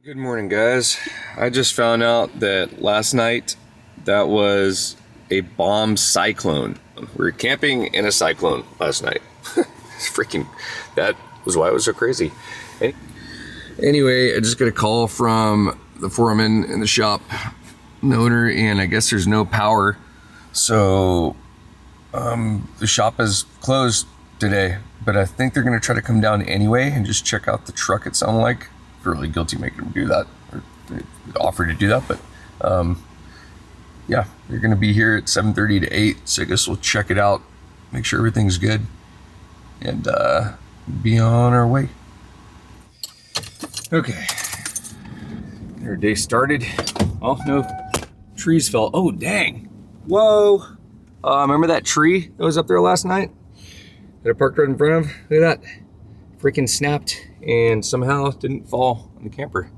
Good morning, guys. I just found out that last night that was a bomb cyclone. We were camping in a cyclone last night. Freaking, that was why it was so crazy. Anyway, I just got a call from the foreman in the shop, the owner, and I guess there's no power. So the shop is closed today, but I think they're gonna try to come down anyway and just check out the truck, it sounded like. Really guilty making them do that, or offer to do that, but yeah, they're gonna be here at 7:30 to 8, so I guess we'll check it out, make sure everything's good, and be on our way. Okay, our day started. Oh no, trees fell. Oh dang, whoa. Remember that tree that was up there last night that I parked right in front of? Look at that, freaking snapped and somehow didn't fall on the camper.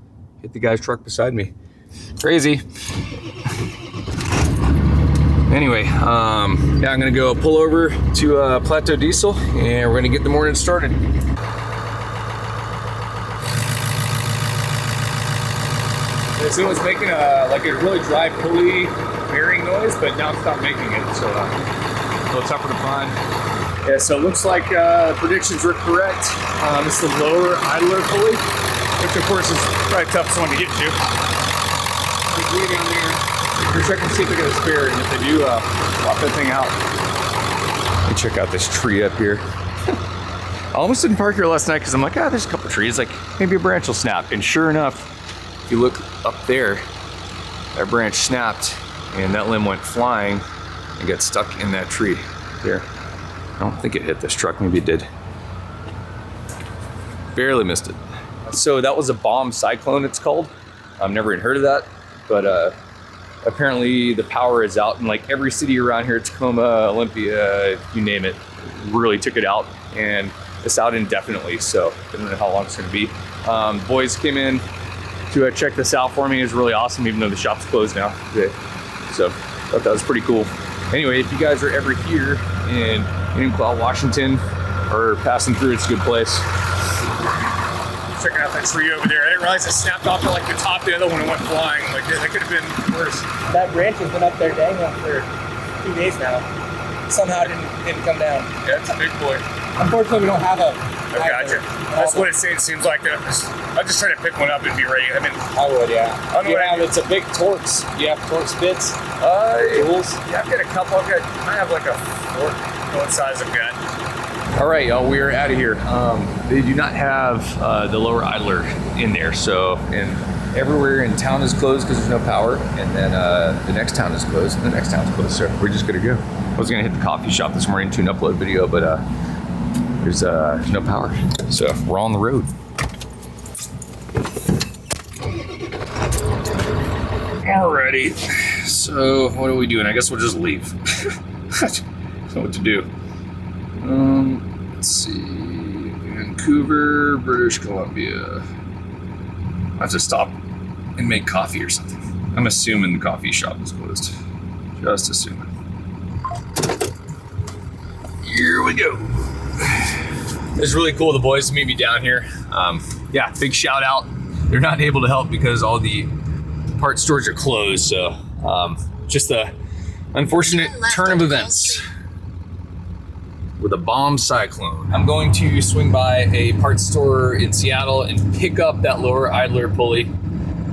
Hit the guy's truck beside me. Crazy. Anyway, yeah, I'm gonna go pull over to Plateau Diesel and we're gonna get the morning started. This thing was making like a really dry pulley bearing noise, but now it's stopped making it, so a little tougher to find. Yeah, so it looks like predictions were correct. It's the lower idler pulley, which of course is probably tough one to get to. We're checking to see if they got a spare, and if they do, swap that thing out. Let me check out this tree up here. I almost didn't park here last night because I'm like, there's a couple trees, like maybe a branch will snap. And sure enough, if you look up there, that branch snapped and that limb went flying and got stuck in that tree there. I don't think it hit this truck, maybe it did. Barely missed it. So that was a bomb cyclone, it's called. I've never even heard of that, but apparently the power is out in like every city around here, Tacoma, Olympia, you name it, really took it out, and it's out indefinitely, so I don't know how long it's gonna be. Boys came in to check this out for me. It was really awesome, even though the shop's closed now today. So I thought that was pretty cool. Anyway, if you guys are ever here in Uniclau, Washington, or passing through, it's a good place. Checking out that tree over there. I didn't realize it snapped off at like the top of the other one and went flying. Like that could have been worse. That branch has been up there dangling for 2 days now. Somehow didn't come down. Yeah, it's a big boy. Unfortunately, we don't have a. I gotcha. That's what it seems like. I'm just trying to pick one up and be ready. I mean, I would, yeah. It's a big Torx. You have Torx bits? Tools? Yeah, I've got a couple. I have like a fork. What size I've got. All right, y'all, we're out of here. They do not have the lower idler in there, so, and everywhere in town is closed because there's no power, and then the next town is closed, and the next town's closed, so we're just gonna go. I was gonna hit the coffee shop this morning to an upload video, but there's no power, so we're on the road. Alrighty, so what are we doing? I guess we'll just leave. I don't know what to do. Let's see, Vancouver, British Columbia. I have to stop and make coffee or something. I'm assuming the coffee shop is closed. Just assuming. Here we go. It's really cool the boys to meet me down here. Yeah, big shout out. They're not able to help because all the part stores are closed, so just the unfortunate turn of events with a bomb cyclone. I'm going to swing by a parts store in Seattle and pick up that lower idler pulley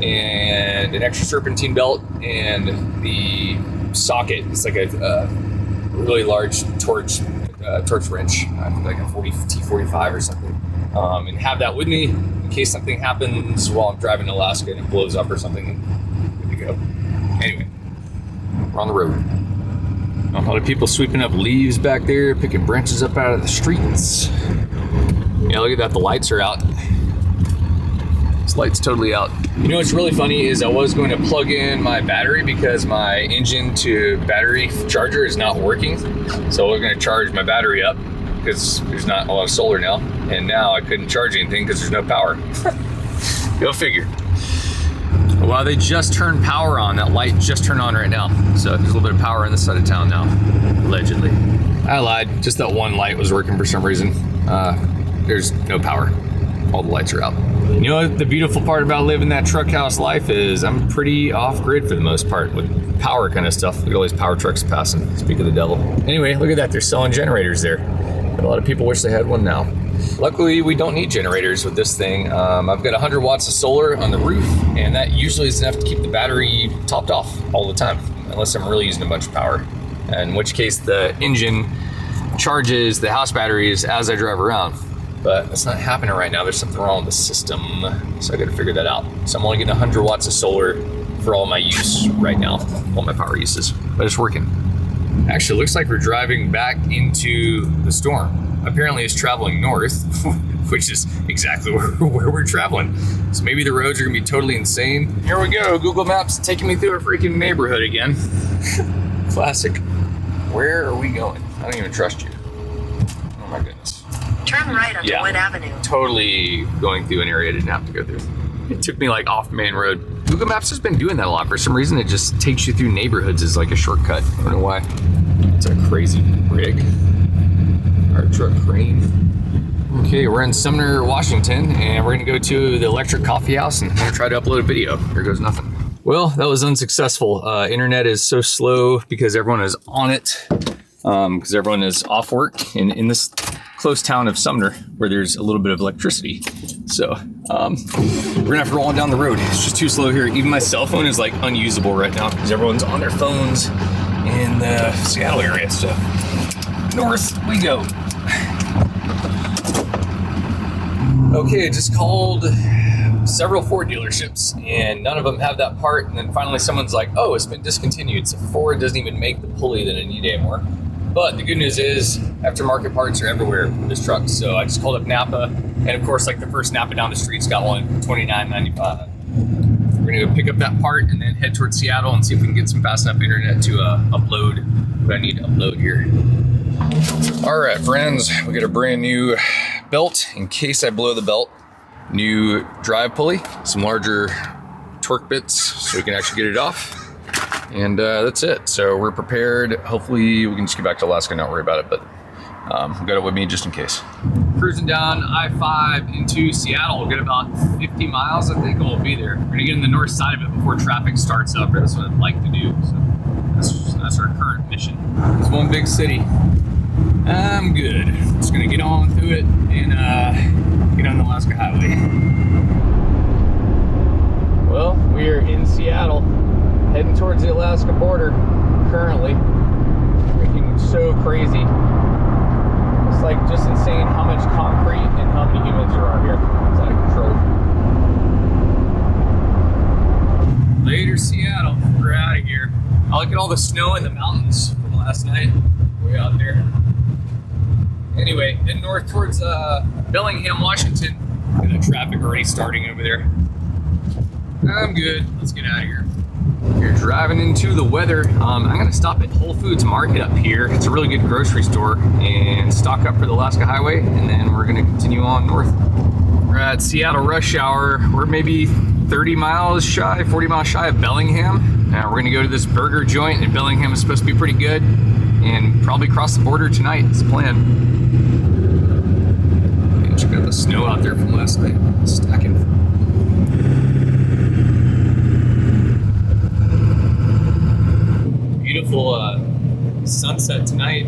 and an extra serpentine belt and the socket. It's like a really large torch wrench, like a T45 or something, and have that with me in case something happens while I'm driving to Alaska and it blows up or something. Good to go. Anyway, we're on the road. A lot of people sweeping up leaves back there, picking branches up out of the streets. Yeah, look at that, the lights are out. This light's totally out. You know what's really funny is I was going to plug in my battery because my engine to battery charger is not working. So we're gonna charge my battery up because there's not a lot of solar now. And now I couldn't charge anything because there's no power. Go figure. Well, they just turned power on. That light just turned on right now. So there's a little bit of power on this side of town now, allegedly. I lied, just that one light was working for some reason. There's no power. All the lights are out. You know what the beautiful part about living that truck house life is? I'm pretty off-grid for the most part with power kind of stuff. Look at all these power trucks passing. Speak of the devil. Anyway, look at that. They're selling generators there. But a lot of people wish they had one now. Luckily, we don't need generators with this thing. I've got 100 watts of solar on the roof, and that usually is enough to keep the battery topped off all the time, unless I'm really using a bunch of power. In which case, the engine charges the house batteries as I drive around. But that's not happening right now. There's something wrong with the system, so I gotta figure that out. So I'm only getting 100 watts of solar for all my use right now, all my power uses, but it's working. Actually, it looks like we're driving back into the storm. Apparently it's traveling north, which is exactly where we're traveling. So maybe the roads are gonna be totally insane. Here we go, Google Maps taking me through a freaking neighborhood again. Classic. Where are we going? I don't even trust you. Oh my goodness. Turn right onto Wood Avenue. Totally going through an area I didn't have to go through. It took me like off the main road. Google Maps has been doing that a lot. For some reason, it just takes you through neighborhoods as like a shortcut. I don't know why. It's a crazy rig. Our truck crane. Okay, we're in Sumner, Washington, and we're gonna go to the electric coffee house and I'm gonna try to upload a video. Here goes nothing. Well, that was unsuccessful. Internet is so slow because everyone is on it. Because everyone is off work in this close town of Sumner where there's a little bit of electricity. So we're gonna have to roll on down the road. It's just too slow here. Even my cell phone is like unusable right now because everyone's on their phones in the Seattle area. So north we go. Okay, I just called several Ford dealerships and none of them have that part. And then finally someone's like, oh, it's been discontinued. So Ford doesn't even make the pulley that I need anymore. But the good news is aftermarket parts are everywhere for this truck. So I just called up Napa, and of course, like the first Napa down the street's got one for $29.95. We're gonna go pick up that part and then head towards Seattle and see if we can get some fast enough internet to upload what I need to upload here. All right, friends, we got a brand new belt in case I blow the belt. New drive pulley, some larger torque bits so we can actually get it off. And that's it. So we're prepared. Hopefully we can just get back to Alaska and not worry about it, but I've got it with me just in case. Cruising down I-5 into Seattle. We'll get about 50 miles, I think, and we'll be there. We're gonna get in the north side of it before traffic starts up. That's what I'd like to do. So that's our current mission. It's one big city. I'm good. Just gonna get on through it and get on the Alaska highway. Well, we are in Seattle, heading towards the Alaska border currently. Freaking so crazy. It's like just insane how much concrete and how many humans there are here. It's out of control. Later, Seattle. We're out of here. I look at all the snow in the mountains from last night. Way out there. Anyway, heading north towards Bellingham, Washington. Look at the traffic already starting over there. I'm good. Let's get out of here. You're driving into the weather. I'm gonna stop at Whole Foods Market up here. It's a really good grocery store, and stock up for the Alaska Highway, and then we're gonna continue on north. We're at Seattle rush hour. We're maybe 30 miles shy, 40 miles shy of Bellingham. Now we're gonna go to this burger joint in Bellingham. Is supposed to be pretty good, and probably cross the border tonight. It's the plan. Okay, check out the snow out there from last night. It's stacking. Beautiful sunset tonight.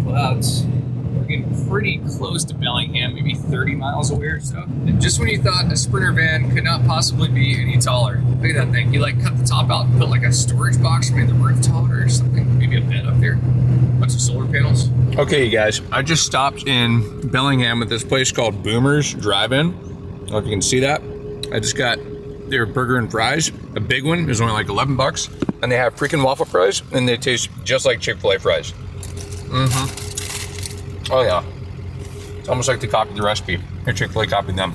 Clouds. We're getting pretty close to Bellingham, maybe 30 miles away or so. And just when you thought a Sprinter van could not possibly be any taller, look at that thing. You like cut the top out and put like a storage box or made the roof taller or something. Maybe a bed up there. Bunch of solar panels. Okay, you guys, I just stopped in Bellingham at this place called Boomer's Drive-In. I don't know if you can see that. I just got their burger and fries. A big one is only like 11 bucks. And they have freaking waffle fries, and they taste just like Chick-fil-A fries. Oh yeah. It's almost like they copied the recipe. Here, Chick-fil-A copied them.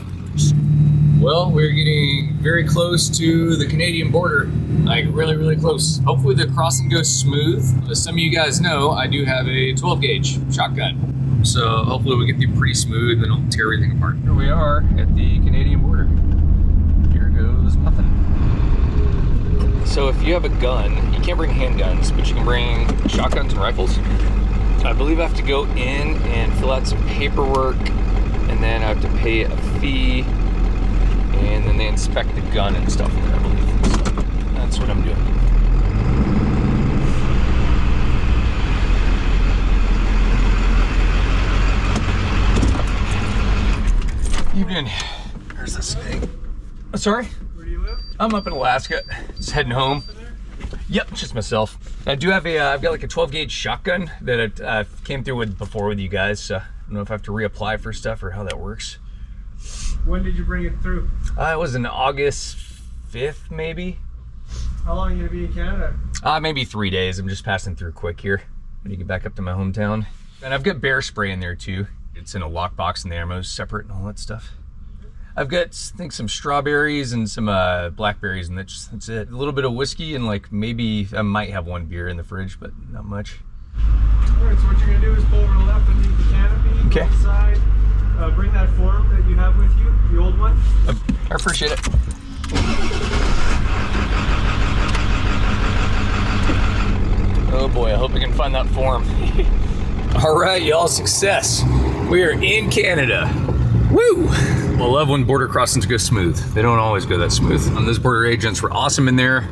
Well, we're getting very close to the Canadian border. Like really, really close. Hopefully the crossing goes smooth. As some of you guys know, I do have a 12 gauge shotgun. So hopefully we get through pretty smooth and it'll tear everything apart. Here we are at the Canadian border. Here goes nothing. So if you have a gun, you can't bring handguns, but you can bring shotguns and rifles. I believe I have to go in and fill out some paperwork, and then I have to pay a fee. and then they inspect the gun and stuff there, I believe. So that's what I'm doing. Evening. Where's this thing? Oh, sorry? Where do you live? I'm up in Alaska, just heading home. Yep, just myself. I do have a, I've got like a 12 gauge shotgun that I came through with before with you guys. So I don't know if I have to reapply for stuff or how that works. When did you bring it through? It was in August 5th, maybe. How long are you gonna be in Canada? Maybe 3 days. I'm just passing through quick here. When you get back up to my hometown. And I've got bear spray in there too. It's in a lockbox and the ammo's separate and all that stuff. I've got, I think, some strawberries and some blackberries, and that's it. A little bit of whiskey and like maybe I might have one beer in the fridge, but not much. All right, so what you're gonna do is pull over to the left underneath the canopy, okay. Go inside, bring that form that you have with you, the old one. I appreciate it. Oh boy, I hope I can find that form. All right, y'all, success. We are in Canada. Woo! Well, I love when border crossings go smooth. They don't always go that smooth. Those border agents were awesome in there.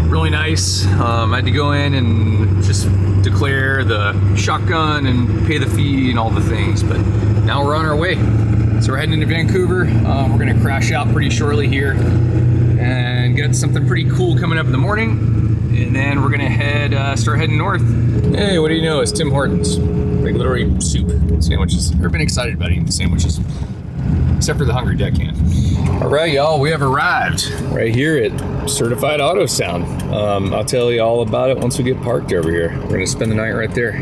Really nice. I had to go in and just declare the shotgun and pay the fee and all the things, but now we're on our way. So we're heading into Vancouver. We're gonna crash out pretty shortly here and get something pretty cool coming up in the morning. And then we're gonna start heading north. Hey, what do you know? It's Tim Hortons. Like literally soup sandwiches. I've been excited about eating sandwiches, except for the Hungry Deckhand. All right, y'all, we have arrived right here at Certified Auto Sound. I'll tell you all about it once we get parked over here. We're gonna spend the night right there.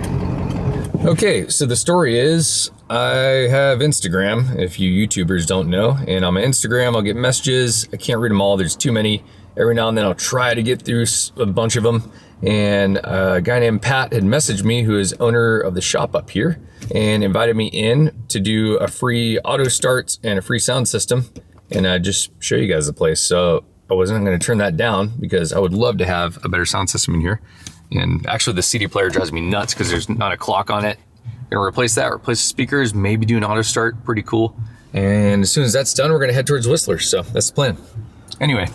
Okay, so the story is I have Instagram, if you YouTubers don't know, and on my Instagram, I'll get messages. I can't read them all, there's too many. Every now and then I'll try to get through a bunch of them. And a guy named Pat had messaged me, who is owner of the shop up here, and invited me in to do a free auto start and a free sound system, and just show you guys the place. So I wasn't gonna turn that down because I would love to have a better sound system in here. And actually the CD player drives me nuts because there's not a clock on it. Gonna replace that, replace the speakers, maybe do an auto start, pretty cool. And as soon as that's done, we're gonna head towards Whistler, so that's the plan. Anyway,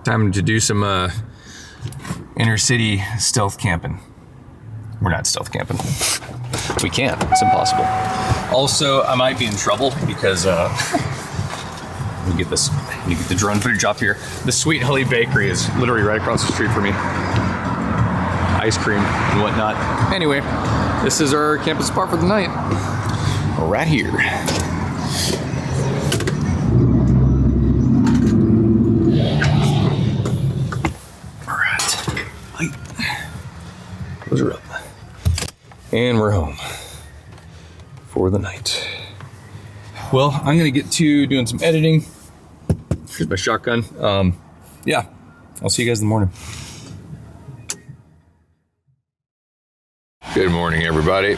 time to do some inner city stealth camping. We're not stealth camping. We can't, it's impossible. Also, I might be in trouble because let me get this, let me get the drone footage up here. The Sweet Hully Bakery is literally right across the street from me. Ice cream and whatnot. Anyway, this is our camping spot for the night. We're right here. Those are up. And we're home for the night. Well, I'm gonna get to doing some editing. Here's my shotgun. Yeah, I'll see you guys in the morning. Good morning, everybody.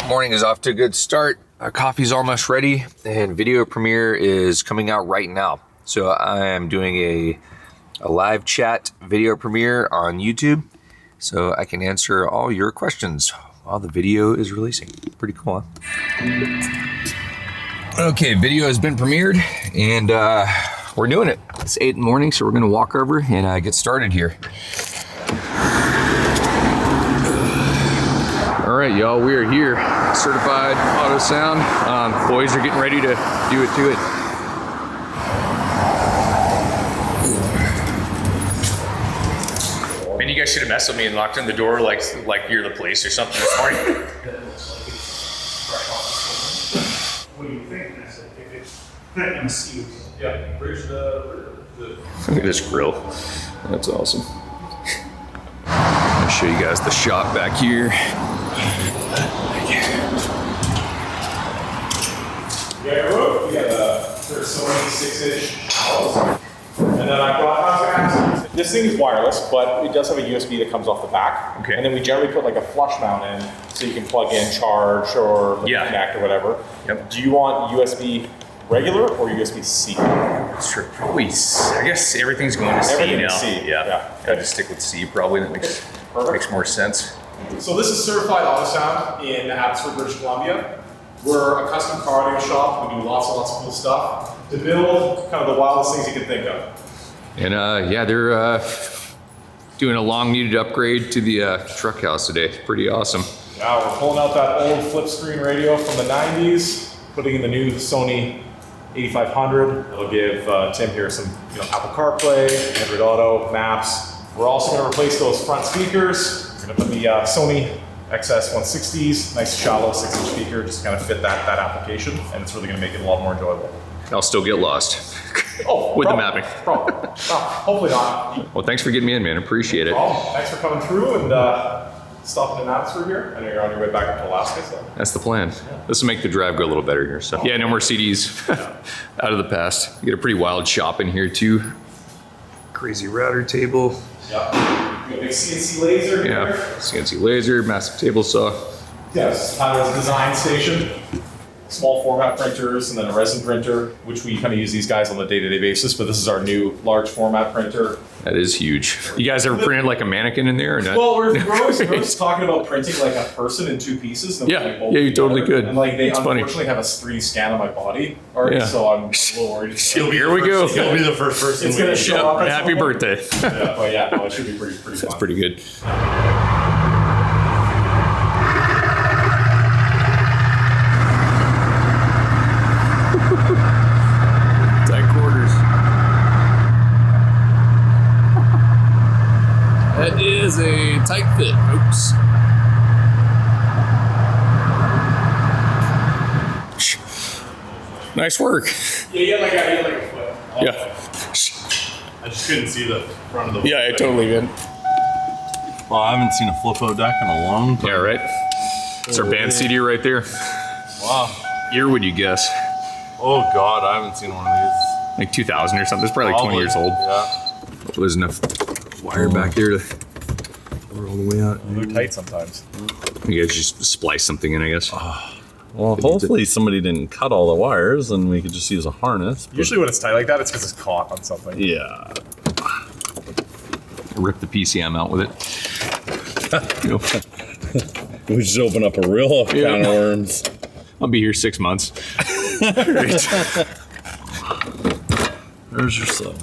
Morning is off to a good start. Our coffee's almost ready, and video premiere is coming out right now. So I am doing a live chat video premiere on YouTube, so I can answer all your questions while the video is releasing. Pretty cool, huh? Okay, video has been premiered, and we're doing it. It's 8 in the morning, so we're gonna walk over and get started here. All right, y'all, we are here. Certified Auto Sound. Boys are getting ready to do it to it. Man, you guys should have messed with me and locked in the door like you're the police or something this morning. What do you think? I said, if it's MC. Yeah, bridge the. Look at this grill. That's awesome. I'll show you guys the shop back here. Yeah, we got a Sony 6-inch Taos. And then I brought this thing is wireless, but it does have a USB that comes off the back. Okay. And then we generally put like a flush mount in so you can plug in, charge, or connect or whatever. Yep. Do you want USB regular or USB-C? Sure, probably. I guess everything's going to C Everything now. C. Yeah. I'd just stick with C probably. That makes more sense. So this is certified auto sound in Abbotsford, British Columbia. We're a custom car audio shop. We do lots and lots of cool stuff to build kind of the wildest things you can think of. And yeah, they're doing a long needed upgrade to the truck house today. It's pretty awesome. Now we're pulling out that old flip screen radio from the 90s, putting in the new Sony 8500. It'll give Tim here some Apple CarPlay, Android Auto, maps. We're also going to replace those front speakers. We're going to put the Sony XS 160s, nice shallow 6-inch speaker, just kind of fit that application, and it's really going to make it a lot more enjoyable. I'll still get lost. Oh, with the mapping. Probably. No, hopefully not. Well, thanks for getting me in, man. Appreciate it. Well, thanks for coming through and stopping in Abbotsford here. I know you're on your way back up to Alaska, so. That's the plan. Yeah. This will make the drive go a little better here. So yeah, no more CDs out of the past. You get a pretty wild shop in here too. Crazy router table. Yeah. You got a big CNC laser here. Yeah, CNC laser, massive table saw. Yeah, this is Tyler's design station. Small format printers and then a resin printer, which we kind of use these guys on a day-to-day basis, but this is our new large format printer. That is huge. You guys ever printed like a mannequin in there or not? Well, we're always talking about printing like a person in 2 pieces. And yeah, you totally could. And like they it's unfortunately funny. have a 3D scan of my body already, so I'm a little worried. Here we go. He'll be the first person. It's gonna show up. Happy birthday. Yeah, but yeah, no, it should be pretty fun. That's pretty good. Tight quarters. That is a tight fit, folks. Nice work. Yeah, you had like a foot. Yeah. I just couldn't see the front of the. Yeah, I totally did. Well, I haven't seen a flip-out deck in a long time. Yeah, right? It's our band CD right there. Wow. Year would you guess? Oh God, I haven't seen one of these. Like 2000 or something. It's probably like 20 years old. Yeah. There was enough wire back there to cover all the way out. They're tight sometimes. You guys just splice something in, I guess. Well, hopefully somebody didn't cut all the wires and we could just use a harness. Usually when it's tight like that, it's because it's caught on something. Yeah. Rip the PCM out with it. You know, We should open up a real can of worms. I'll be here 6 months. There's your sub.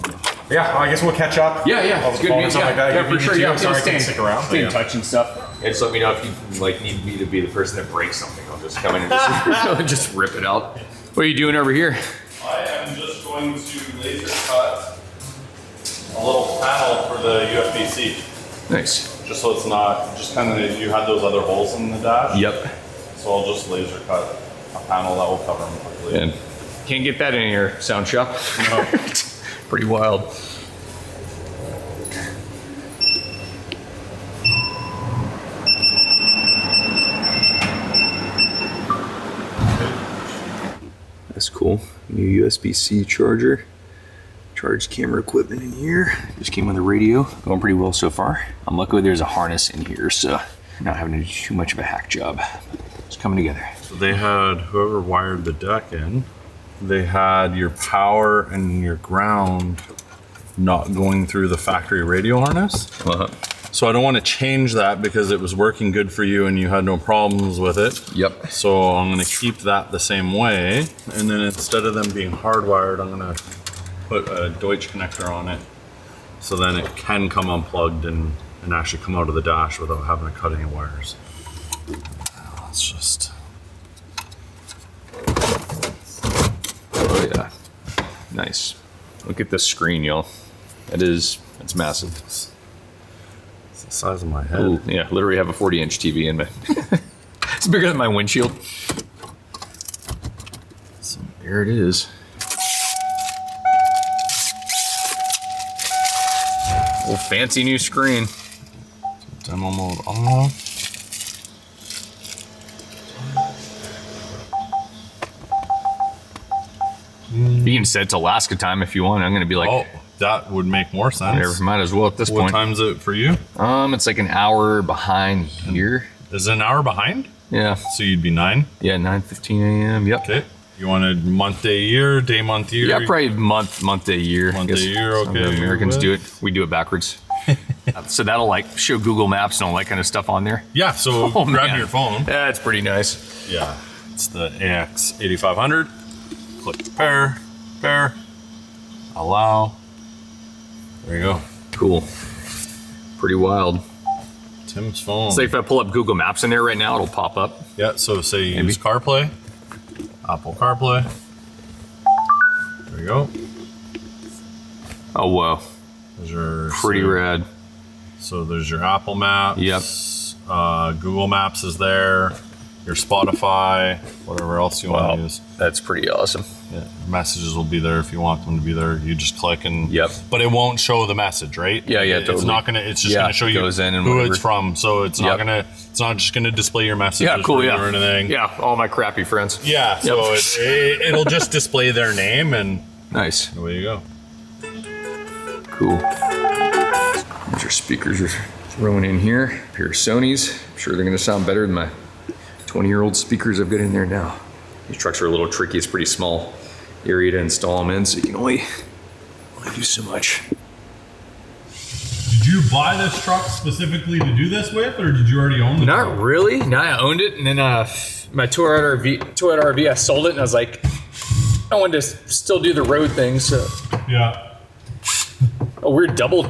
Yeah, I guess we'll catch up. Yeah, All it's the good phone news. and stuff like that. Yeah, If for you sure. need to, Yeah, I'm sorry I stay can stick around. Stay in Yeah. touch and stuff. And just let me know if you like need me to be the person that breaks something. I'll just come in and just rip it out. What are you doing over here? I am just going to laser cut a little panel for the USB-C. Nice. Just so it's not, just kind of, you had those other holes in the dash. Yep. So I'll just laser cut a panel that will cover them quickly. And can't get that in your sound shop. No. Pretty wild. That's cool. New USB-C charger. Charged camera equipment in here. Just came with a radio. Going pretty well so far. I'm lucky there's a harness in here, so I'm not having to do too much of a hack job. It's coming together. So they had, whoever wired the deck in, they had your power and your ground not going through the factory radio harness. So I don't want to change that because it was working good for you and you had no problems with it. Yep. So I'm going to keep that the same way. And then instead of them being hardwired, I'm going to put a Deutsch connector on it. So then it can come unplugged and actually come out of the dash without having to cut any wires. Let's just... Oh yeah. Nice. Look at this screen, y'all. It's massive. It's the size of my head. Ooh, yeah, literally have a 40-inch TV in it. It's bigger than my windshield. So there it is. Oh, fancy new screen. Demo mode on. You can set it to Alaska time if you want. I'm gonna be like, Oh, that would make more sense. whatever, might as well at this What point. time's it for you? It's like an hour behind here. Is it an hour behind? Yeah, So you'd be 9? yeah, 9:15 a.m. Yep. Okay. You want a month, day, year, day, month, year? Yeah, probably month, day, year. Month, I guess day, year, some of the okay, Americans you're do with. it. We do it backwards. So that'll like show Google Maps and all that kind of stuff on there. Yeah, so Oh, grab man. your phone. That's pretty nice. Yeah. It's the AX 8500. Click pair, allow. There you go. Cool. Pretty wild. Tim's phone. So if I pull up Google Maps in there right now, it'll pop up. Yeah, so say you use CarPlay, Apple CarPlay. There you go. Oh, wow. There's your Pretty rad. So there's your Apple Maps. Yep. Google Maps is there. Your Spotify, whatever else you want to use. That's pretty awesome. Yeah, messages will be there if you want them to be there. You just click and. Yep. But it won't show the message, right? Yeah, totally. It's not gonna. It's just gonna show you goes in and who whatever. it's from. So it's not gonna. It's not just gonna display your messages for you or anything. Yeah, all my crappy friends. Yeah. So it'll just display their name and. Nice. Away you go. Cool. There's your speakers are thrown in here. Pure Sony's. I'm sure they're gonna sound better than my 20-year-old speakers I've got in there now. These trucks are a little tricky. It's pretty small area to install them in, so you can only do so much. Did you buy this truck specifically to do this with, or did you already own the truck? Not really. No, I owned it, and then my Toyota RV, I sold it, and I was like, I wanted to still do the road thing, so. Yeah. A weird double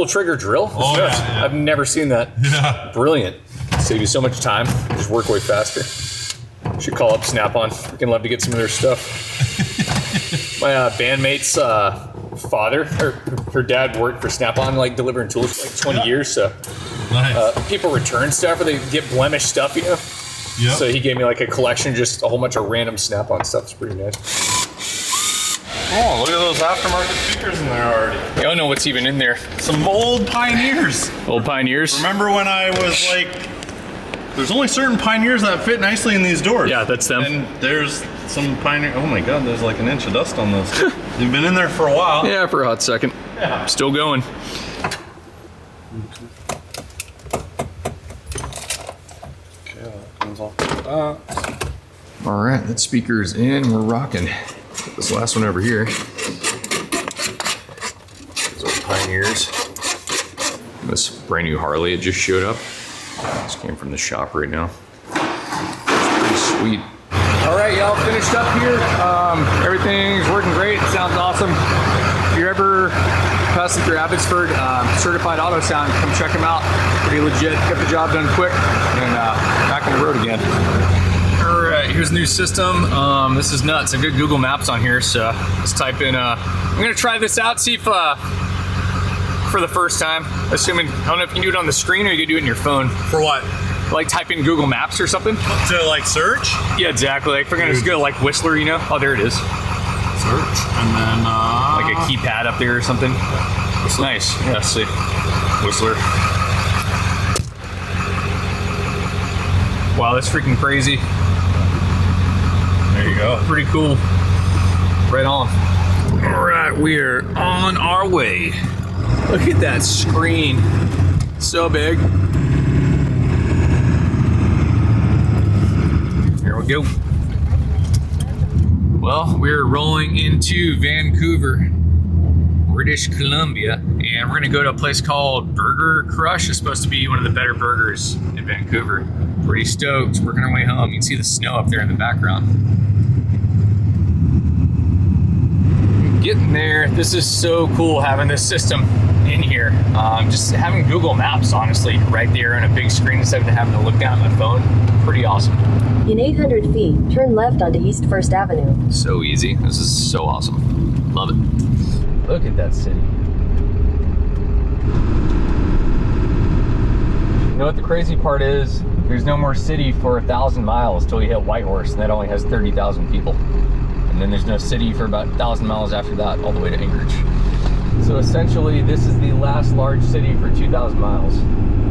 trigger drill. Oh, yeah. I've never seen that. Yeah. Brilliant. Save you so much time. Just work way faster. Should call up Snap-on. Freaking love to get some of their stuff. My bandmate's father, her dad worked for Snap-on, like delivering tools for like 20 years. So Nice. people return stuff or they get blemished stuff, you know. Yep. So he gave me like a collection, just a whole bunch of random Snap-on stuff. It's pretty nice. Oh, look at those aftermarket speakers in there already. I don't know what's even in there. Some old Pioneers. Old Pioneers. Remember when I was like, there's only certain Pioneers that fit nicely in these doors. Yeah, that's them. And there's some Pioneer. Oh my God, there's like an inch of dust on those. They've been in there for a while. Yeah, for a hot second. Yeah. Still going. Okay, that comes off like that. All right, that speaker's in. We're rocking. Put this last one over here. Those old Pioneers. This brand new Harley, it just showed up. Just came from the shop right now. It's pretty sweet. All right, y'all finished up here. Everything's working great. It sounds awesome. If you're ever passing through Abbotsford, Certified Auto Sound, come check them out. Pretty legit. Get the job done quick and back on the road again. All right, here's the new system. This is nuts. I've got Google Maps on here, so let's type in. I'm gonna try this out, see if for the first time, assuming, I don't know if you can do it on the screen or you can do it in your phone. For what? Like type in Google Maps or something. To like search? Yeah, exactly. Like if we're gonna just go like Whistler, you know? Oh, there it is. Search, and then Like a keypad up there or something. It's nice. Yeah, let's see. Whistler. Wow, that's freaking crazy. there you go. Pretty cool. Right on. All right, we're on our way. Look at that screen. So big. Here we go. Well, we're rolling into Vancouver, British Columbia, and we're gonna go to a place called Burger Crush. It's supposed to be one of the better burgers in Vancouver. Pretty stoked. Working our way home. You can see the snow up there in the background. Getting there. This is so cool having this system in here. Just having Google Maps, honestly, right there on a big screen instead of having to look down at my phone. Pretty awesome. In 800 feet, turn left onto East First Avenue. So easy. This is so awesome. Love it. Look at that city. You know what the crazy part is? There's no more city for 1,000 miles till you hit Whitehorse, and that only has 30,000 people. And then there's no city for about 1,000 miles after that, all the way to Anchorage. So essentially, this is the last large city for 2,000 miles,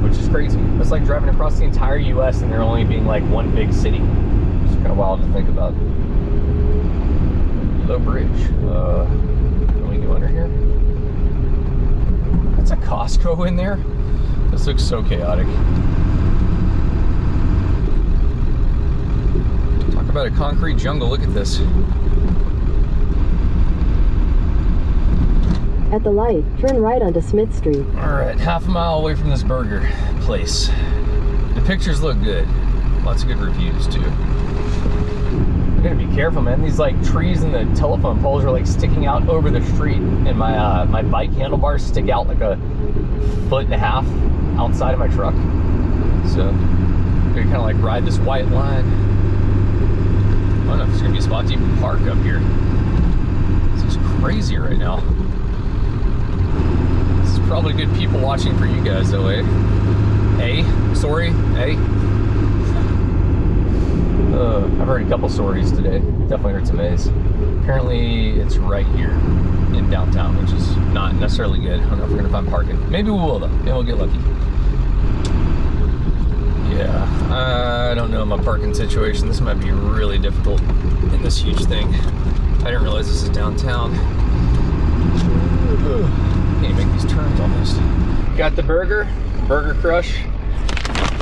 which is crazy. It's like driving across the entire US and there only being like one big city. It's kind of wild to think about. Low bridge. Can we go under here? That's a Costco in there? This looks so chaotic. Talk about a concrete jungle, look at this. At the light, turn right onto Smith Street. All right, half a mile away from this burger place. The pictures look good. Lots of good reviews too. gotta be careful, man. These like trees and the telephone poles are like sticking out over the street, and my bike handlebars stick out like 1.5 feet outside of my truck. So I'm gonna kind of like ride this white line. I don't know if there's gonna be a spot to even park up here. This is crazy right now. This is probably good people watching for you guys though, eh? Hey, sorry, hey. I've heard a couple stories today. Definitely heard some A's. Apparently it's right here in downtown, which is not necessarily good. I don't know if we're gonna find parking. Maybe we will though. Maybe we'll get lucky. Yeah, I don't know my parking situation. This might be really difficult in this huge thing. I didn't realize this is downtown. Can't make these turns almost. Got the burger crush.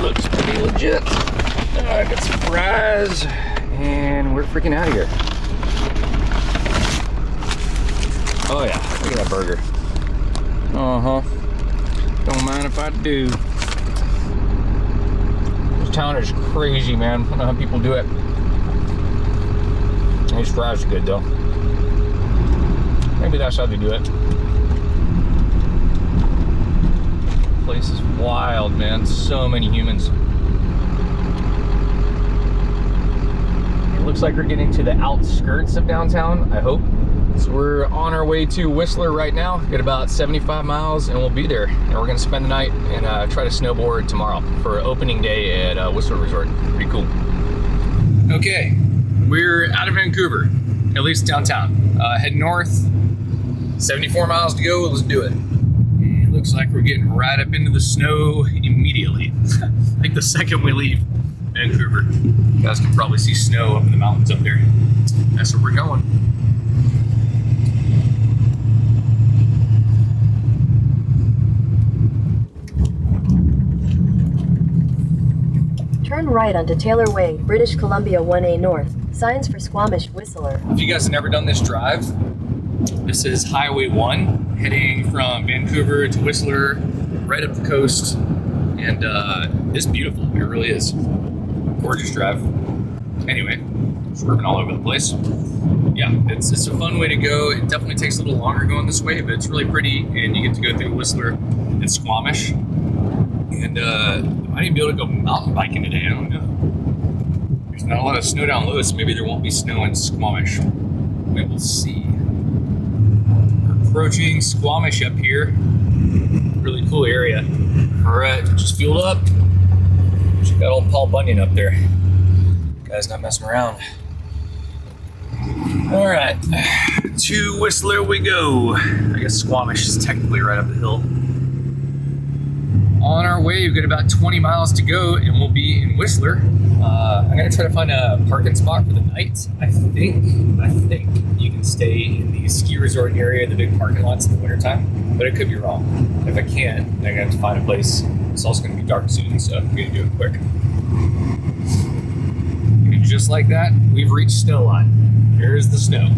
Looks pretty legit. I got some fries, and we're freaking out of here. Oh yeah, look at that burger. Don't mind if I do. This town is crazy, man. I don't know how people do it. These fries are good though. Maybe that's how they do it. This place is wild, man. So many humans. Looks like we're getting to the outskirts of downtown, I hope. So we're on our way to Whistler right now. Got about 75 miles and we'll be there. And we're gonna spend the night and try to snowboard tomorrow for opening day at Whistler Resort. Pretty cool. Okay, we're out of Vancouver, at least downtown. Heading north, 74 miles to go, let's do it. It looks like we're getting right up into the snow immediately. Like the second we leave Vancouver. You guys can probably see snow up in the mountains up there. That's where we're going. Turn right onto Taylor Way, British Columbia 1A North. Signs for Squamish Whistler. If you guys have never done this drive, this is Highway 1, heading from Vancouver to Whistler, right up the coast. And it's beautiful, it really is. Gorgeous drive. Anyway, swerving all over the place. Yeah, it's a fun way to go. It definitely takes a little longer going this way, but it's really pretty, and you get to go through Whistler and Squamish. And I might even be able to go mountain biking today. I don't know. There's not a lot of snow down low, so maybe there won't be snow in Squamish. We will see. We're approaching Squamish up here. Really cool area. All right, just fueled up. Check out old Paul Bunyan up there. Guy's not messing around. All right, to Whistler we go. I guess Squamish is technically right up the hill. On our way, we've got about 20 miles to go and we'll be in Whistler. I'm gonna try to find a parking spot for the night. I think you can stay in the ski resort area, the big parking lots in the wintertime, but it could be wrong. If I can't, I'm gonna have to find a place. It's also gonna be dark soon, so I'm gonna do it quick. And just like that, we've reached snow line. Here's the snow.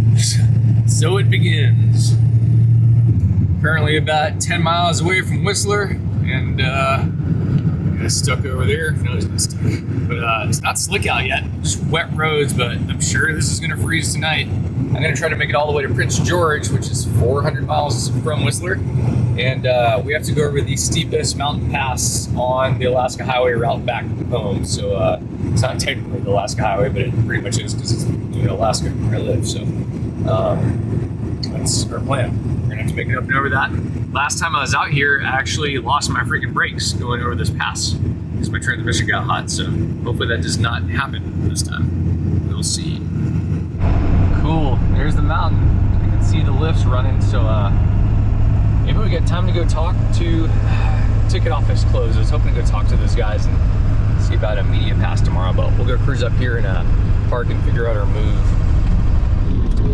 So it begins. Currently about 10 miles away from Whistler, and got stuck over there. No, it's not stuck. But it's not slick out yet. Just wet roads, but I'm sure this is gonna freeze tonight. I'm gonna try to make it all the way to Prince George, which is 400 miles from Whistler. And we have to go over the steepest mountain pass on the Alaska Highway route back home. So it's not technically the Alaska Highway, but it pretty much is because it's Alaska where I live. So that's our plan. We're gonna have to make it up and over that. Last time I was out here, I actually lost my freaking brakes going over this pass because my transmission got hot. So hopefully that does not happen this time. We'll see. Cool, there's the mountain. You can see the lifts running. So maybe we get time to go talk to ticket office closed. I was hoping to go talk to those guys and see about a media pass tomorrow, but we'll go cruise up here and park and figure out our move.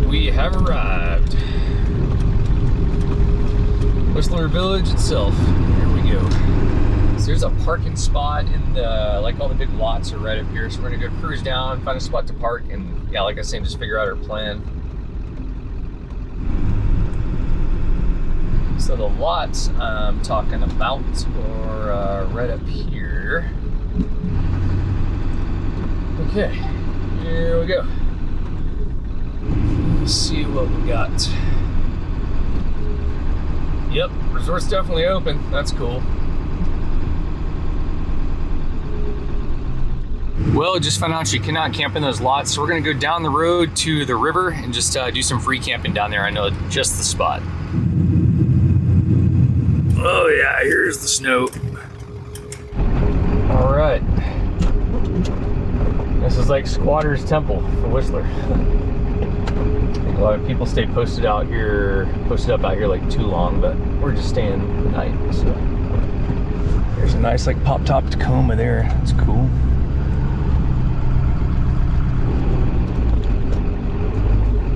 We have arrived. Whistler Village itself. Here we go. So there's a parking spot in the, like all the big lots are right up here. So we're gonna go cruise down, find a spot to park, and yeah, like I was saying, just figure out our plan. So the lots I'm talking about are right up here. Okay, here we go. Let's see what we got. Yep, resort's definitely open. That's cool. Well, just found out you cannot camp in those lots, so we're gonna go down the road to the river and just do some free camping down there. I know just the spot. Oh yeah, here's the snow. All right. This is like Squatter's Temple for Whistler. A lot of people stay posted up out here like too long, but we're just staying the night. So there's a nice like pop-top Tacoma there. That's cool.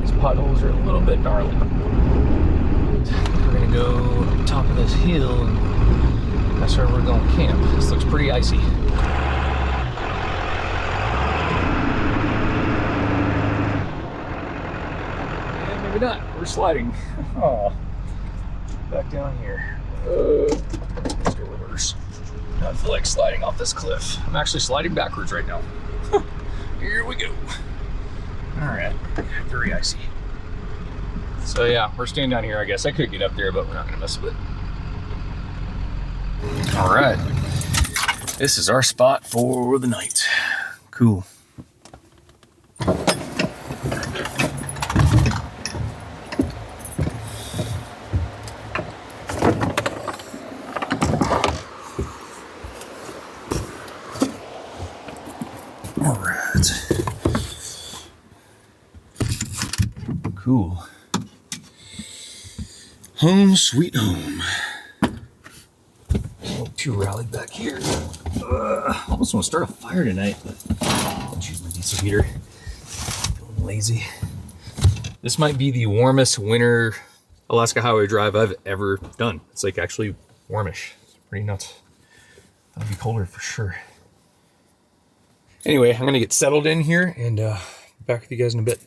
These potholes are a little bit gnarly. We're gonna go up top of this hill, and that's where we're going to camp. This looks pretty icy. Maybe not. We're sliding. Oh, back down here. Let's go reverse. I feel like sliding off this cliff. I'm actually sliding backwards right now. Here we go. All right, very icy. So yeah, we're staying down here. I guess I could get up there, but we're not gonna mess with it. All right, this is our spot for the night. Cool. Cool. Home sweet home. Too rallied back here. Almost want to start a fire tonight, but I'll use my diesel heater. Feeling lazy. This might be the warmest winter Alaska highway drive I've ever done. It's like actually warmish. It's pretty nuts. That'll be colder for sure. Anyway, I'm gonna get settled in here and back with you guys in a bit.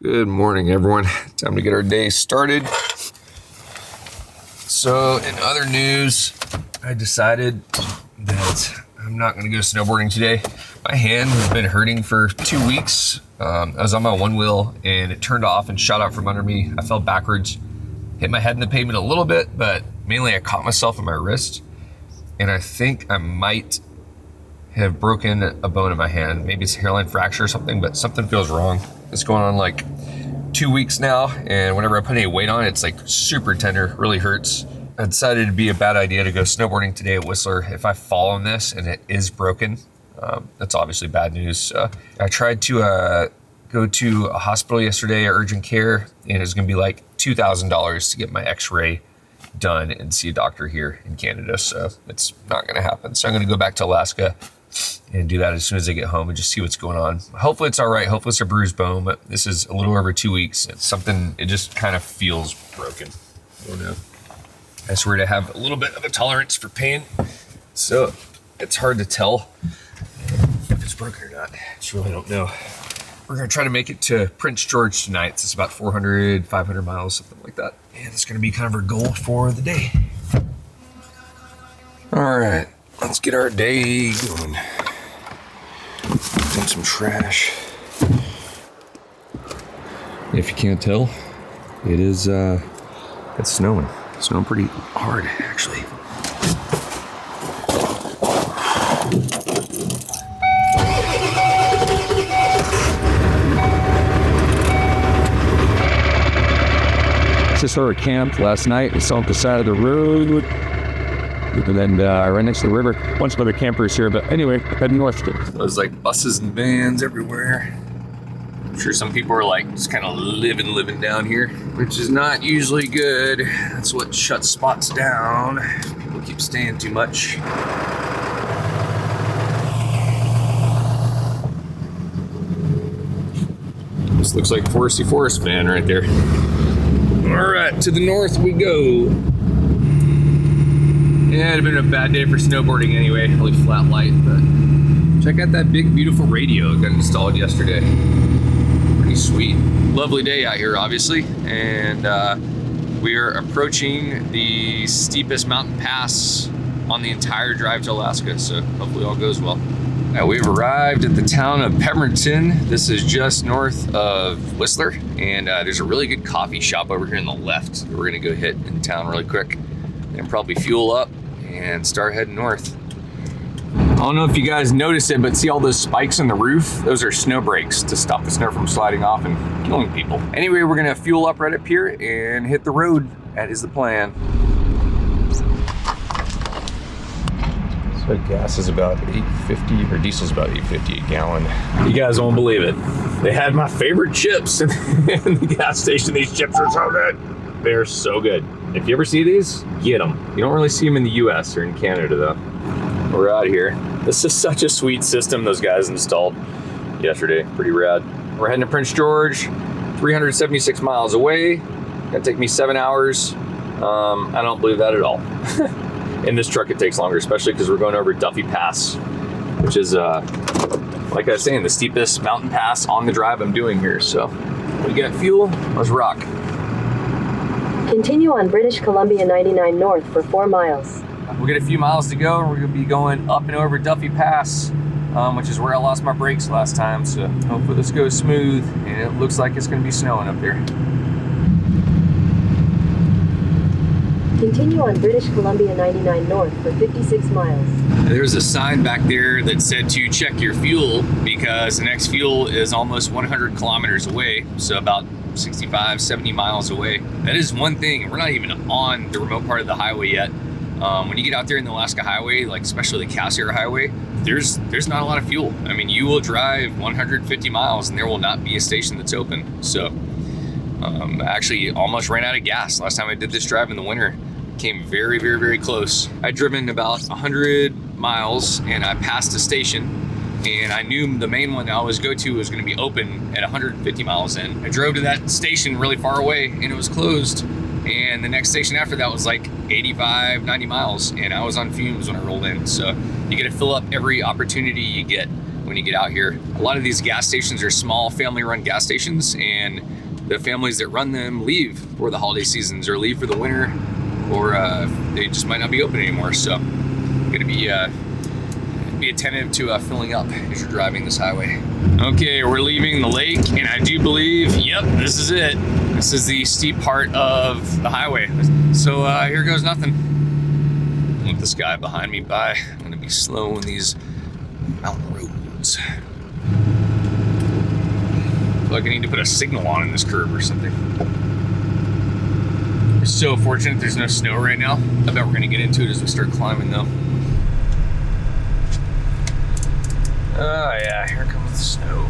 Good morning, everyone. Time to get our day started. So, in other news, I decided that I'm not going to go snowboarding today. My hand has been hurting for 2 weeks. I was on my one wheel and it turned off and shot out from under me. I fell backwards, hit my head in the pavement a little bit, but mainly I caught myself in my wrist. And I think I might have broken a bone in my hand. Maybe it's a hairline fracture or something, but something feels wrong. It's going on like 2 weeks now, and whenever I put any weight on it, it's like super tender, really hurts. I decided it'd be a bad idea to go snowboarding today at Whistler. If I fall on this and it is broken, that's obviously bad news. I tried to go to a hospital yesterday, urgent care, and it was gonna be like $2,000 to get my x-ray done and see a doctor here in Canada, so it's not gonna happen. So I'm gonna go back to Alaska and do that as soon as I get home and just see what's going on. Hopefully it's all right. Hopefully it's a bruised bone, but this is a little over 2 weeks. It's something, it just kind of feels broken. I don't know. I swear to have a little bit of a tolerance for pain, so it's hard to tell if it's broken or not. I just really don't know. We're gonna try to make it to Prince George tonight. It's about 400, 500 miles, something like that. And it's gonna be kind of our goal for the day. All right. Let's get our day going. Dump some trash. If you can't tell, it is it's snowing. It's snowing pretty hard, actually. Just where we camped last night. We saw up the side of the road. And then right next to the river, a bunch of other campers here, but anyway, heading north. There's like buses and vans everywhere. I'm sure some people are like just kind of living down here, which is not usually good. That's what shuts spots down. People keep staying too much. This looks like Foresty Forest van right there. All right, to the north we go. Yeah, it'd been a bad day for snowboarding anyway, really flat light, but check out that big, beautiful radio that got installed yesterday. Pretty sweet. Lovely day out here, obviously, and we are approaching the steepest mountain pass on the entire drive to Alaska, so hopefully all goes well. We've arrived at the town of Pemberton. This is just north of Whistler, and there's a really good coffee shop over here on the left. We're gonna go hit in town really quick and probably fuel up and start heading north. I don't know if you guys noticed it, but see all those spikes in the roof? Those are snow brakes to stop the snow from sliding off and killing people. Anyway, we're gonna fuel up right up here and hit the road. That is the plan. So gas is about $8.50, or diesel's about $8.50 a gallon. You guys won't believe it. They had my favorite chips in the gas station. These chips are so good. They're so good. If you ever see these, get them. You don't really see them in the US or in Canada though. We're out here. This is such a sweet system those guys installed yesterday. Pretty rad. We're heading to Prince George, 376 miles away. Gonna take me 7 hours. I don't believe that at all. In this truck it takes longer, especially because we're going over Duffy Pass, which is, like I was saying, the steepest mountain pass on the drive I'm doing here. So we got fuel, let's rock. Continue on British Columbia 99 North for 4 miles. We got a few miles to go, and we're gonna be going up and over Duffy Pass, which is where I lost my brakes last time. So hopefully this goes smooth, and it looks like it's gonna be snowing up there. Continue on British Columbia 99 North for 56 miles. There's a sign back there that said to check your fuel because the next fuel is almost 100 kilometers away, so about 65, 70 miles away. That is one thing. We're not even on the remote part of the highway yet. When you get out there in the Alaska Highway, like especially the Cassiar Highway, there's not a lot of fuel. I mean, you will drive 150 miles and there will not be a station that's open. So I actually almost ran out of gas last time I did this drive in the winter. Came very, very, very close. I'd driven about 100 miles and I passed a station, and I knew the main one I always go to was going to be open at 150 miles in. I drove to that station really far away and it was closed, and the next station after that was like 85, 90 miles, and I was on fumes when I rolled in. So you got to fill up every opportunity you get when you get out here. A lot of these gas stations are small family-run gas stations, and the families that run them leave for the holiday seasons or leave for the winter, or they just might not be open anymore. So gotta be attentive to filling up as you're driving this highway. Okay, we're leaving the lake, and I do believe, yep, this is it. This is the steep part of the highway. So here goes nothing. With this guy behind me by, I'm gonna be slow in these mountain roads. I feel like I need to put a signal on in this curve or something. So fortunate there's no snow right now. I bet we're gonna get into it as we start climbing though. Oh yeah, here comes the snow.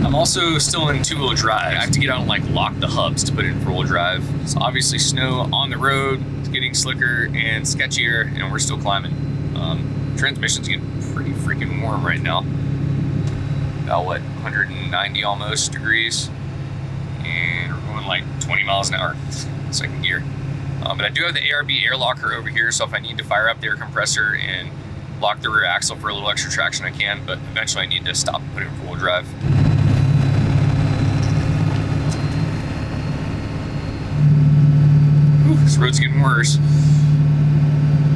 I'm also still in 2-wheel drive. I have to get out and like lock the hubs to put it in 4-wheel drive. It's obviously snow on the road, it's getting slicker and sketchier, and we're still climbing. Transmission's getting pretty freaking warm right now. About what, 190 almost degrees, and we're going like 20 miles an hour, second gear. But I do have the ARB air locker over here, so if I need to fire up the air compressor and lock the rear axle for a little extra traction, I can, but eventually I need to stop and put it in 4-wheel drive. Whew, this road's getting worse.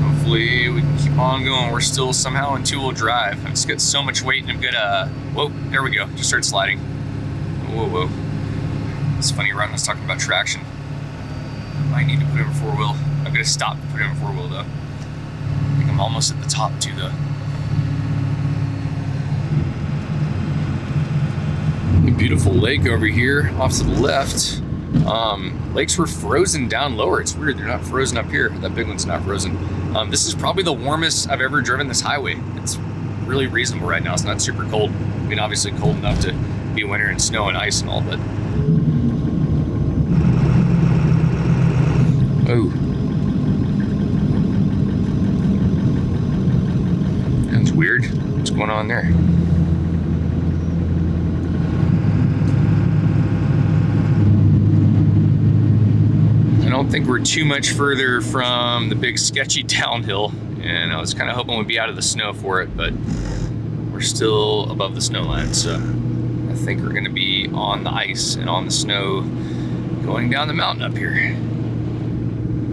Hopefully we can keep on going. We're still somehow in 2-wheel drive. I just got so much weight, and I'm gonna, whoa, there we go, just started sliding. Whoa. It's funny, Ron was talking about traction. I need to put it in 4-wheel. I'm gonna stop and put it in 4-wheel though. I think I'm almost at the top too though. A beautiful lake over here off to the left. Lakes were frozen down lower. It's weird, they're not frozen up here. That big one's not frozen. This is probably the warmest I've ever driven this highway. It's really reasonable right now. It's not super cold. I mean, obviously cold enough to be winter and snow and ice and all, but. Oh. That's weird. What's going on there? I don't think we're too much further from the big sketchy downhill, and I was kind of hoping we'd be out of the snow for it, but we're still above the snow line, so I think we're gonna be on the ice and on the snow going down the mountain up here,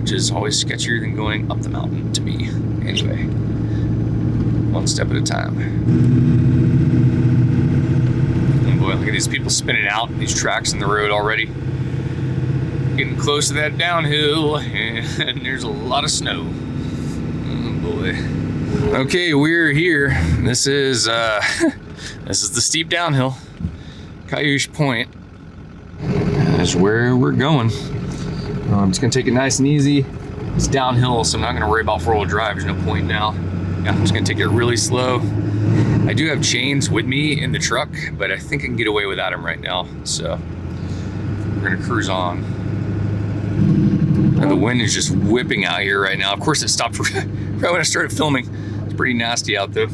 which is always sketchier than going up the mountain to me. Anyway, one step at a time. Oh boy, look at these people spinning out, these tracks in the road already. Getting close to that downhill, and there's a lot of snow. Oh boy. Okay, we're here. This is this is the steep downhill. Cayush Point is where we're going. I'm just gonna take it nice and easy. It's downhill, so I'm not gonna worry about four-wheel drive. There's no point now. Yeah, I'm just gonna take it really slow. I do have chains with me in the truck, but I think I can get away without them right now. So we're gonna cruise on. And the wind is just whipping out here right now. Of course, it stopped right when I started filming. It's pretty nasty out there.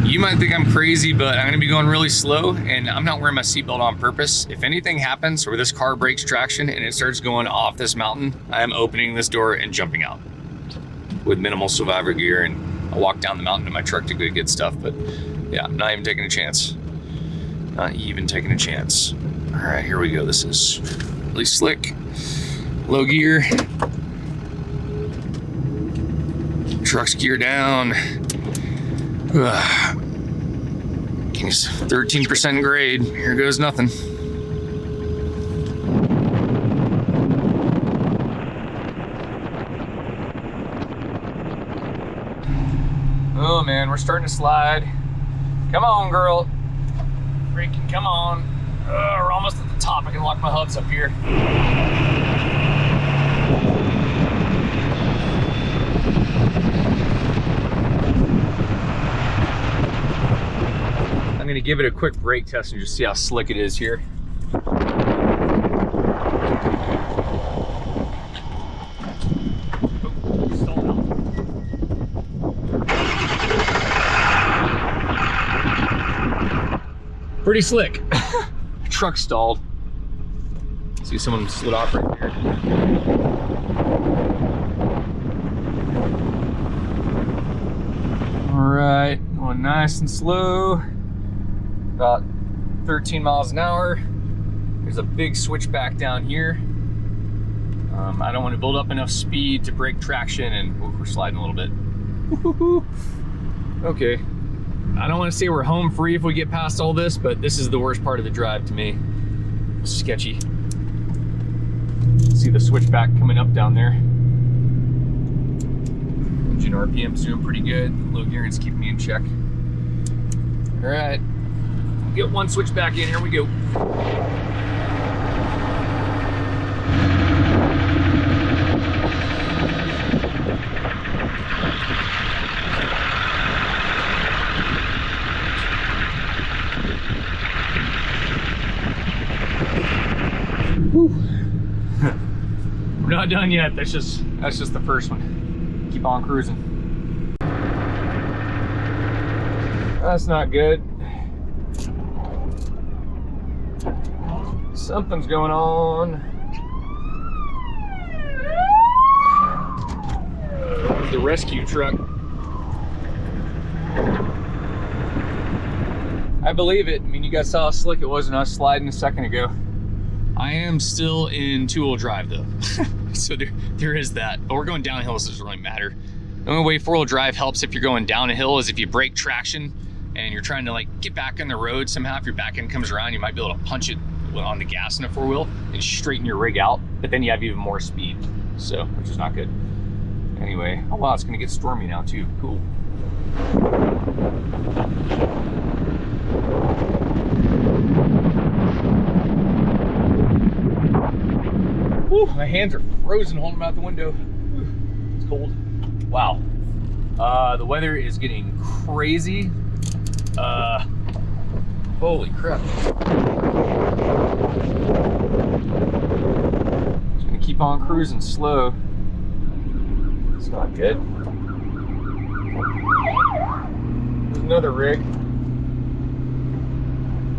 You might think I'm crazy, but I'm gonna be going really slow, and I'm not wearing my seatbelt on purpose. If anything happens where this car breaks traction and it starts going off this mountain, I am opening this door and jumping out with minimal survivor gear, and I'll walk down the mountain to my truck to go get stuff. But yeah, I'm not even taking a chance. Not even taking a chance. All right, here we go. This is really slick. Low gear. Truck's gear down. 13% grade. Here goes nothing. Oh man, we're starting to slide. Come on, girl. Freaking come on. We're almost at the top. I can lock my hubs up here. I'm gonna give it a quick brake test and just see how slick it is here. Pretty slick. Truck stalled. See, someone slid off right there. All right, going nice and slow. About 13 miles an hour. There's a big switchback down here. I don't want to build up enough speed to break traction, and we're sliding a little bit. Okay. I don't want to say we're home free if we get past all this, but this is the worst part of the drive to me. It's sketchy. See the switchback coming up down there. Engine RPM's doing pretty good. Low gearing's keeping me in check. All right, get one switchback in. Here we go. We're not done yet. That's just the first one. Keep on cruising. That's not good. Something's going on. The rescue truck. I believe it. I mean, you guys saw how slick it was when I was sliding a second ago. I am still in two-wheel drive though. So there is that. But we're going downhill, so it doesn't really matter. The only way four-wheel drive helps if you're going down a hill is if you break traction and you're trying to like get back on the road somehow. If your back end comes around, you might be able to punch it on the gas in a four-wheel and straighten your rig out, but then you have even more speed, so which is not good. Anyway, oh wow, it's gonna get stormy now too. Cool. Whew, my hands are frozen holding them out the window. It's cold. Wow. The weather is getting crazy. Holy crap. Just gonna keep on cruising slow. It's not good. There's another rig.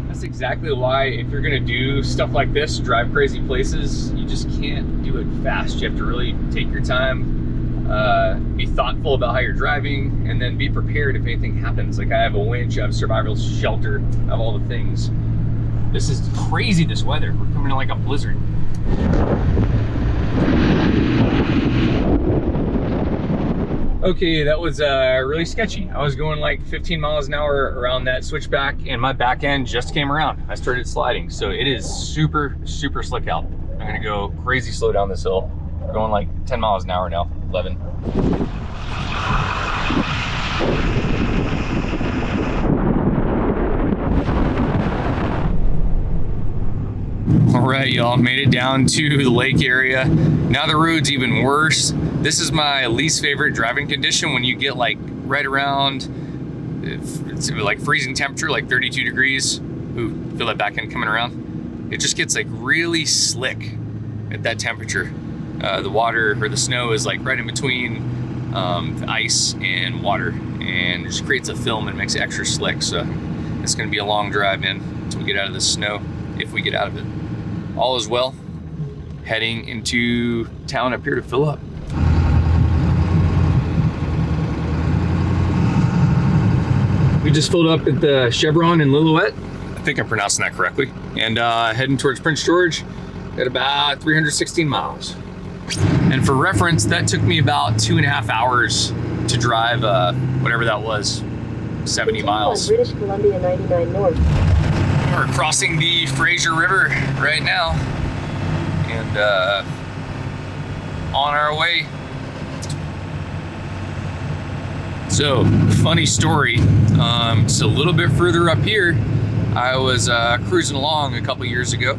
That's exactly why if you're gonna do stuff like this, drive crazy places, you just can't do it fast. You have to really take your time, be thoughtful about how you're driving, and then be prepared if anything happens. Like I have a winch, I have a survival shelter, I have all the things. This is crazy, this weather. We're coming in like a blizzard. Okay, that was really sketchy. I was going like 15 miles an hour around that switchback and my back end just came around. I started sliding. So it is super, super slick out. I'm gonna go crazy slow down this hill. We're going like 10 miles an hour now, 11. All right, y'all, made it down to the lake area. Now the road's even worse. This is my least favorite driving condition when you get like right around, it's like freezing temperature, like 32 degrees. Ooh, feel that back end coming around. It just gets like really slick at that temperature. The water or the snow is like right in between the ice and water, and it just creates a film and makes it extra slick. So it's gonna be a long drive in until we get out of the snow, if we get out of it. All is well. Heading into town up here to fill up. We just filled up at the Chevron in Lillooet. I think I'm pronouncing that correctly. And heading towards Prince George at about 316 miles. And for reference, that took me about 2.5 hours to drive whatever that was, 70 miles. British Columbia 99 North. We're crossing the Fraser River right now and on our way. So, funny story, just a little bit further up here, I was cruising along a couple years ago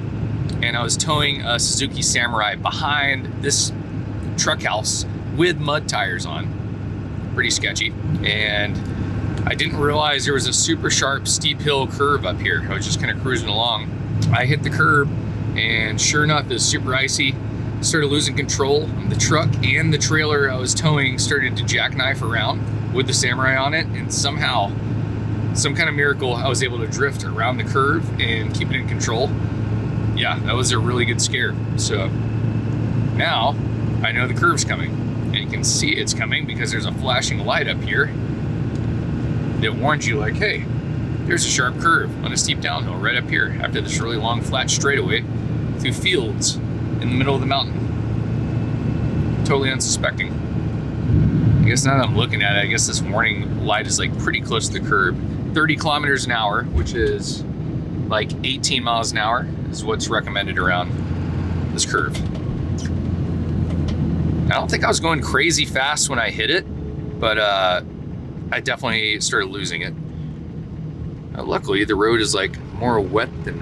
and I was towing a Suzuki Samurai behind this truck house with mud tires on. Pretty sketchy. And I didn't realize there was a super sharp steep hill curve up here. I was just kind of cruising along. I hit the curb and sure enough, it was super icy. Started losing control. The truck and the trailer I was towing started to jackknife around with the Samurai on it, and somehow, some kind of miracle, I was able to drift around the curve and keep it in control. Yeah, that was a really good scare. So now I know the curve's coming, and you can see it's coming because there's a flashing light up here that warns you like, hey, there's a sharp curve on a steep downhill right up here after this really long flat straightaway through fields in the middle of the mountain. Totally unsuspecting. I guess now that I'm looking at it, I guess this warning light is like pretty close to the curb. 30 kilometers an hour, which is like 18 miles an hour is what's recommended around this curve. I don't think I was going crazy fast when I hit it, but I definitely started losing it. Luckily, the road is like more wet than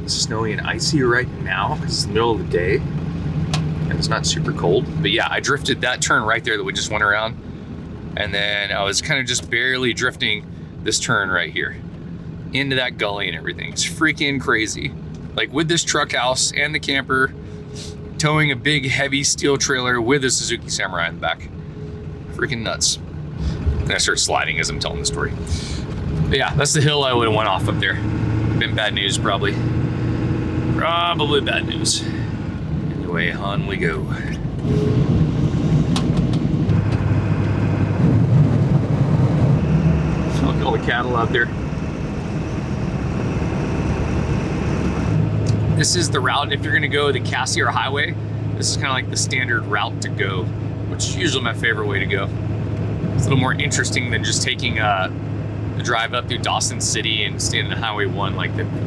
snowy and icy right now because it's the middle of the day and it's not super cold. But yeah, I drifted that turn right there that we just went around, and then I was kind of just barely drifting this turn right here into that gully and everything. It's freaking crazy. Like with this truck house and the camper, towing a big heavy steel trailer with a Suzuki Samurai in the back. Freaking nuts. And I start sliding as I'm telling the story. But yeah, that's the hill I would have went off up there. Been bad news, probably. Probably bad news. Anyway, on we go. Look at all the cattle out there. This is the route, if you're gonna go the Cassiar Highway, this is kind of like the standard route to go, which is usually my favorite way to go. It's a little more interesting than just taking the drive up through Dawson City and staying on Highway 1,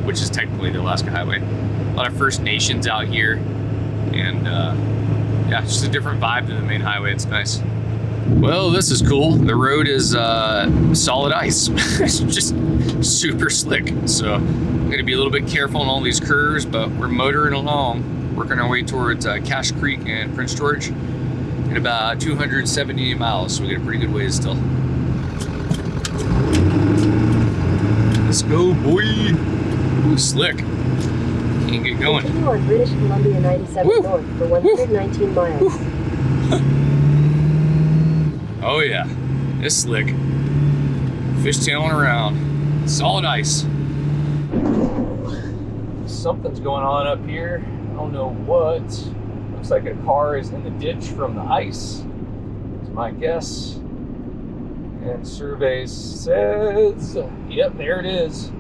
which is technically the Alaska Highway. A lot of First Nations out here, and yeah, just a different vibe than the main highway. It's nice. Well, this is cool. The road is solid ice. It's just super slick. So I'm gonna be a little bit careful on all these curves, but we're motoring along, working our way towards Cache Creek and Prince George. at about 270 miles, so we get a pretty good ways still. Let's go, boy. Ooh, slick. Can't get going. Continue on British Columbia 97 Woo. north for 119 miles. Oh yeah, it's slick. Fishtailing around. Solid ice. Something's going on up here. I don't know what. Looks like a car is in the ditch from the ice. That's my guess. And survey says, yep, there it is.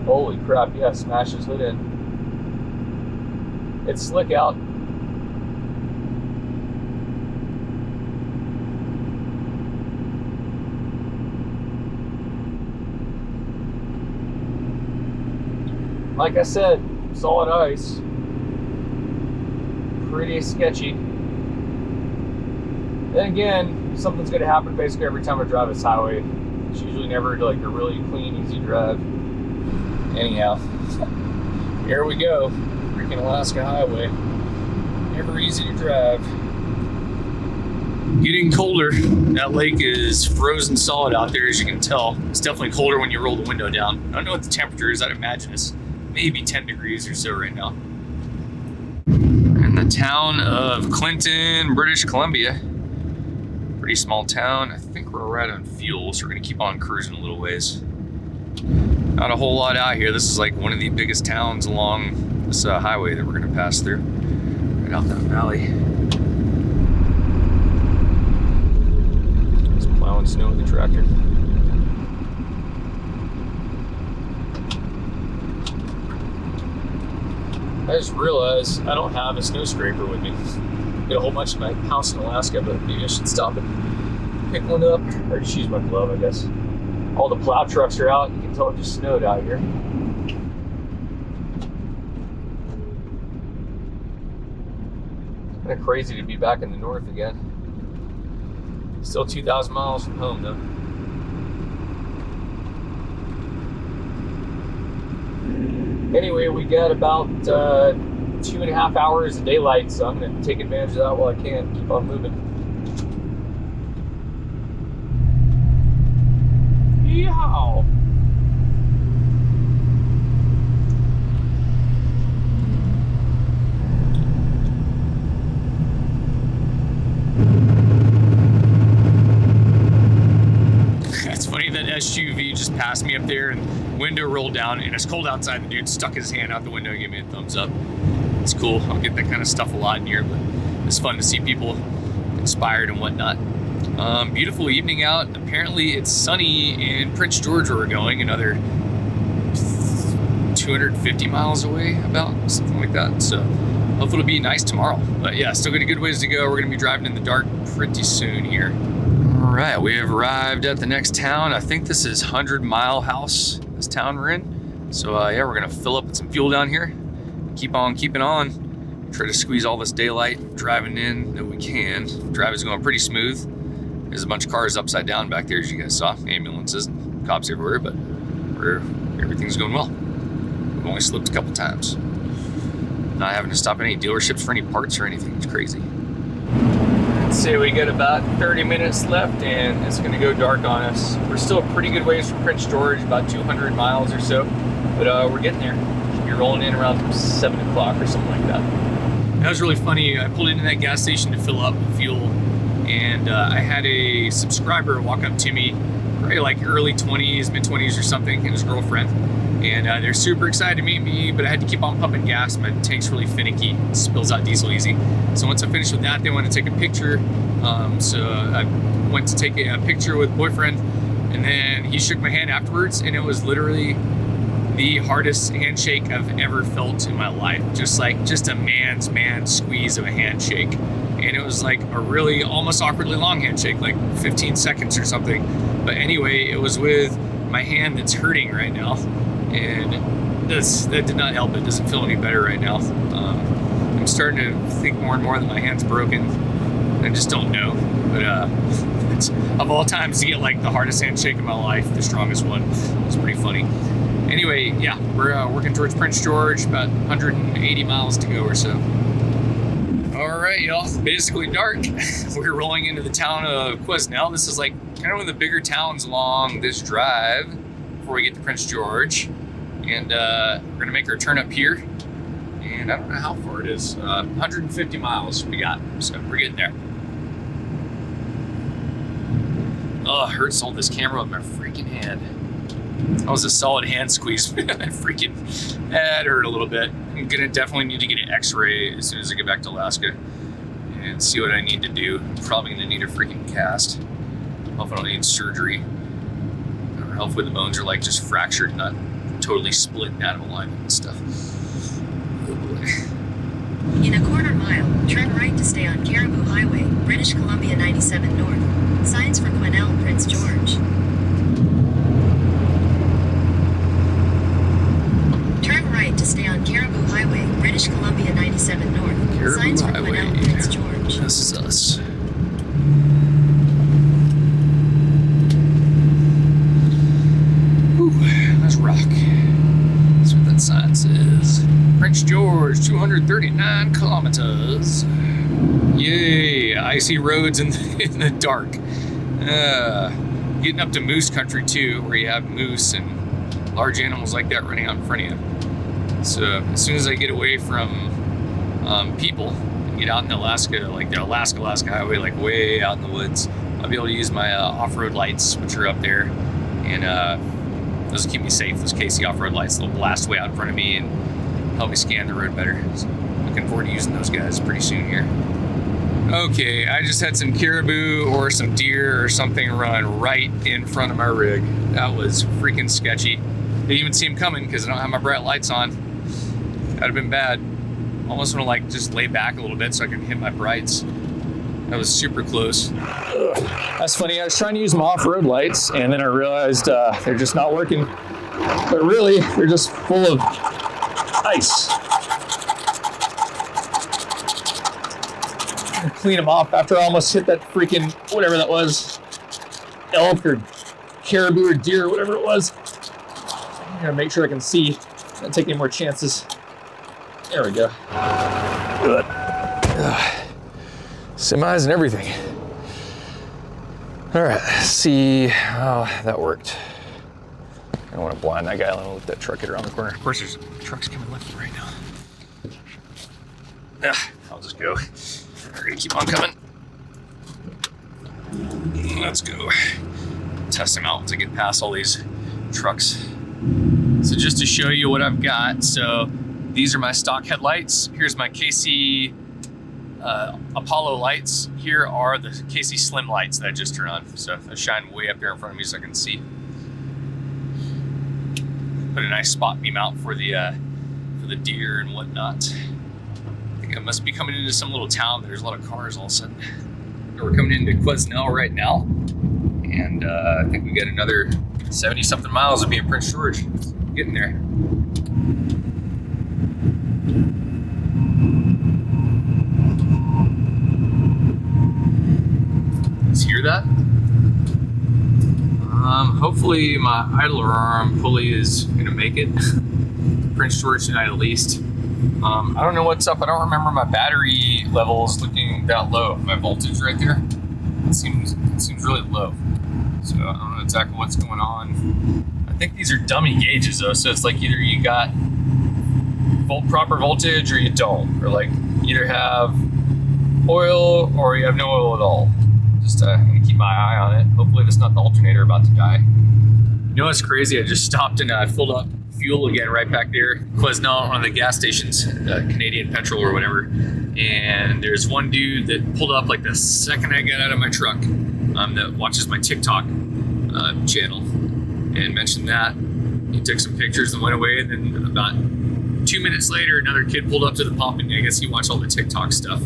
Holy crap, yeah, smashed his hood in. It's slick out. Like I said, solid ice. Pretty sketchy. Then again, something's gonna happen basically every time I drive this highway. It's usually never like a really clean, easy drive. Anyhow, here we go. Freaking Alaska highway. Never easy to drive. Getting colder. That lake is frozen solid out there, as you can tell. It's definitely colder when you roll the window down. I don't know what the temperature is. I'd imagine it's maybe 10 degrees or so right now. In the town of Clinton, British Columbia. Pretty small town. I think we're right on fuel, so we're gonna keep on cruising a little ways. Not a whole lot out here. This is like one of the biggest towns along this highway that we're gonna pass through. Right out that valley. Just plowing snow with the tractor. I just realized I don't have a snow scraper with me. Got a whole bunch in my house in Alaska, but maybe I should stop and pick one up, or just use my glove, I guess. All the plow trucks are out. You can tell it just snowed out here. Kind of crazy to be back in the north again. Still 2,000 miles from home, though. Anyway, we got about 2.5 hours of daylight, so I'm going to take advantage of that while I can. Keep on moving. Yeehaw! It's funny that SUV just passed me up there and window rolled down, and it's cold outside. The dude stuck his hand out the window and gave me a thumbs up. It's cool. I'll get that kind of stuff a lot in here, but it's fun to see people inspired and whatnot. Beautiful evening out. Apparently it's sunny in Prince George where we're going, another 250 miles away, about something like that. So hopefully it'll be nice tomorrow. But yeah, still got a good ways to go. We're gonna be driving in the dark pretty soon here. All right, we have arrived at the next town. I think this is 100 Mile House, this town we're in. So yeah, we're gonna fill up with some fuel down here. Keep on keeping on. Try to squeeze all this daylight driving in that we can. Drive is going pretty smooth. There's a bunch of cars upside down back there, as you guys saw. Ambulances and cops everywhere, but everything's going well. We've only slipped a couple times. Not having to stop at any dealerships for any parts or anything. It's crazy. Let's say we got about 30 minutes left and it's gonna go dark on us. We're still a pretty good ways from Prince George, about 200 miles or so, but we're getting there. Should be rolling in around 7 o'clock or something like that. That was really funny. I pulled into that gas station to fill up fuel, and I had a subscriber walk up to me, probably like early 20s, mid 20s or something, and his girlfriend. And they're super excited to meet me, but I had to keep on pumping gas. My tank's really finicky, it spills out diesel easy. So once I finished with that, they wanted to take a picture. So I went to take a picture with boyfriend, and then he shook my hand afterwards, and it was literally the hardest handshake I've ever felt in my life. Just a man's man squeeze of a handshake. And it was like a really almost awkwardly long handshake, like 15 seconds or something. But anyway, it was with my hand that's hurting right now. And that did not help. It doesn't feel any better right now. I'm starting to think more and more that my hand's broken. I just don't know. But it's, of all times to get like the hardest handshake of my life, the strongest one. It's pretty funny. Anyway, yeah, we're working towards Prince George, about 180 miles to go or so. All All right, y'all. Basically dark. We're rolling into the town of Quesnel. This is like kind of one of the bigger towns along this drive before we get to Prince George. And we're gonna make our turn up here. And I don't know how far it is. 150 miles we got, so we're getting there. Oh, it hurts to hold this camera with my freaking hand. That was a solid hand squeeze. That hurt a little bit. I'm gonna definitely need to get an x-ray as soon as I get back to Alaska and see what I need to do. Probably gonna need a freaking cast. Hope I don't need surgery. Or hopefully the bones are like just fractured, not totally split and out of alignment and stuff. Oh boy. In a quarter mile, turn right to stay on Caribou Highway, British Columbia 97 North. Signs for Quesnel, Prince George. Turn right to stay on Caribou Highway, British Columbia 97 North. Caribou Signs for Highway. Quesnel, Prince George. This is us. Whew, let's rock. That's what that sign says. Prince George, 239 kilometers. Yay, icy roads in the dark. Getting up to moose country too, where you have moose and large animals like that running out in front of you. So as soon as I get away from people and get out in Alaska, like the Alaska Highway, like way out in the woods, I'll be able to use my off-road lights, which are up there, and those keep me safe. Those KC off-road lights, they'll blast way out in front of me and help me scan the road better. So looking forward to using those guys pretty soon here. Okay, I just had some caribou or some deer or something run right in front of my rig. That was freaking sketchy. Didn't even see him coming because I don't have my bright lights on. That'd have been bad. Almost want to like just lay back a little bit so I can hit my brights. That was super close. Ugh. That's funny, I was trying to use my off-road lights and then I realized they're just not working. But really, they're just full of ice. Clean them off after I almost hit that freaking, whatever that was, elk or caribou or deer or whatever it was. I'm gonna make sure I can see, not take any more chances. There we go. Good. Semis and everything. All right, let's see how that worked. I don't want to blind that guy. Let me let that truck get around the corner. Of course, there's trucks coming left right now. I'll just go. We're gonna keep on coming. Let's go. Test them out to get past all these trucks. So just to show you what I've got, so these are my stock headlights. Here's my KC Apollo lights. Here are the KC Slim lights that I just turned on. So they shine way up there in front of me so I can see. Put a nice spot beam out for the deer and whatnot. I think I must be coming into some little town. There's a lot of cars all of a sudden. We're coming into Quesnel right now. And I think we got another 70 something miles of being Prince George. Getting there. Let's hear that. Hopefully my idler arm pulley is gonna make it. Prince George tonight at least. I don't know what's up. I don't remember my battery levels looking that low. My voltage right there, it seems really low. So I don't know exactly what's going on. I think these are dummy gauges though, so it's like either you got proper voltage or you don't, or like either have oil or you have no oil at all. Just gonna keep my eye on it. Hopefully that's not the alternator about to die. You know what's crazy? I just stopped and filled up fuel again right back there. Quesnel, one of the gas stations, Canadian Petrol or whatever. And there's one dude that pulled up like the second I got out of my truck that watches my TikTok channel and mentioned that. He took some pictures and went away, and then about 2 minutes later, another kid pulled up to the pump, and I guess he watched all the TikTok stuff.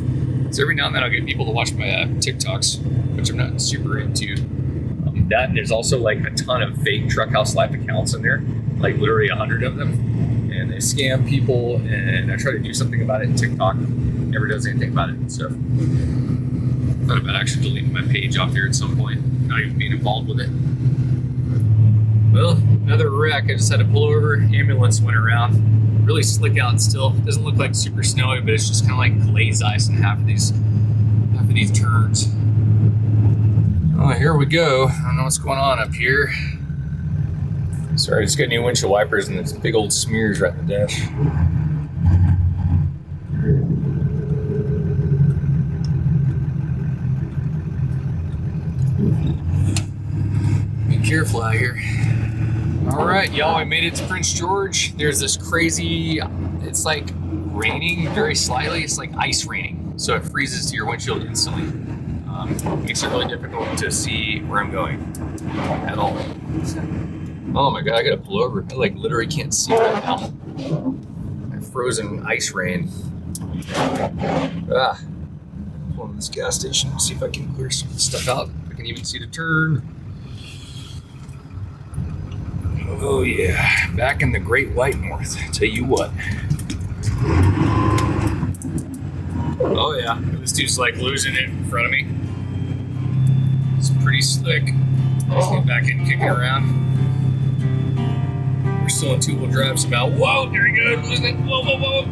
So every now and then I'll get people to watch my TikToks, which I'm not super into. That, and there's also like a ton of fake Truck House Life accounts in there, like literally 100 of them. And they scam people, and I try to do something about it in TikTok. Never does anything about it. So I thought about actually deleting my page off there at some point, not even being involved with it. Well, another wreck. I just had to pull over. Ambulance went around. really slick out still. Doesn't look like super snowy, but it's just kind of like glazed ice in half of these turns. Oh, here we go. I don't know what's going on up here. Sorry, I just got new windshield wipers and it's big old smears right in the dash. Be careful out here. All right, y'all, we made it to Prince George. There's this crazy, it's like raining very slightly. It's like ice raining. So it freezes to your windshield instantly. Makes it really difficult to see where I'm going at all. Oh my God, I gotta pull over. I like literally can't see right now. Frozen ice rain. Pull into this gas station, see if I can clear some of this stuff out. If I can even see the turn. Oh yeah, back in the Great White North. Tell you what. Oh yeah, this dude's like losing it in front of me. It's pretty slick. Let's get back in, kicking around. We're still in two-wheel drive somehow. Whoa, there he goes, losing it. Whoa, whoa, whoa.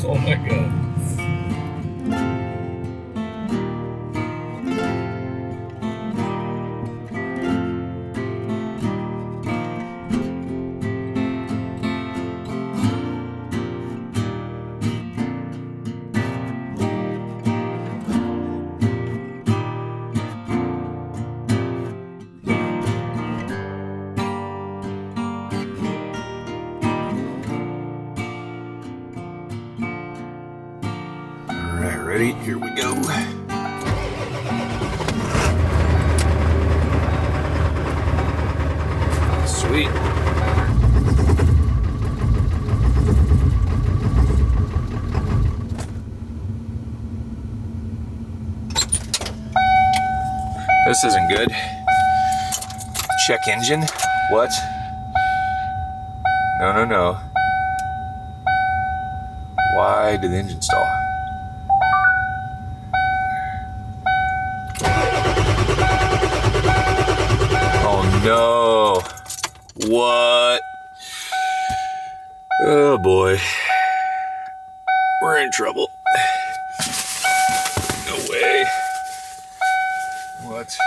Oh my God. Ready? Here we go. Sweet. This isn't good. Check engine. What? No, no, no. Why did the engine stall? No. What? Oh boy. We're in trouble. No way. What?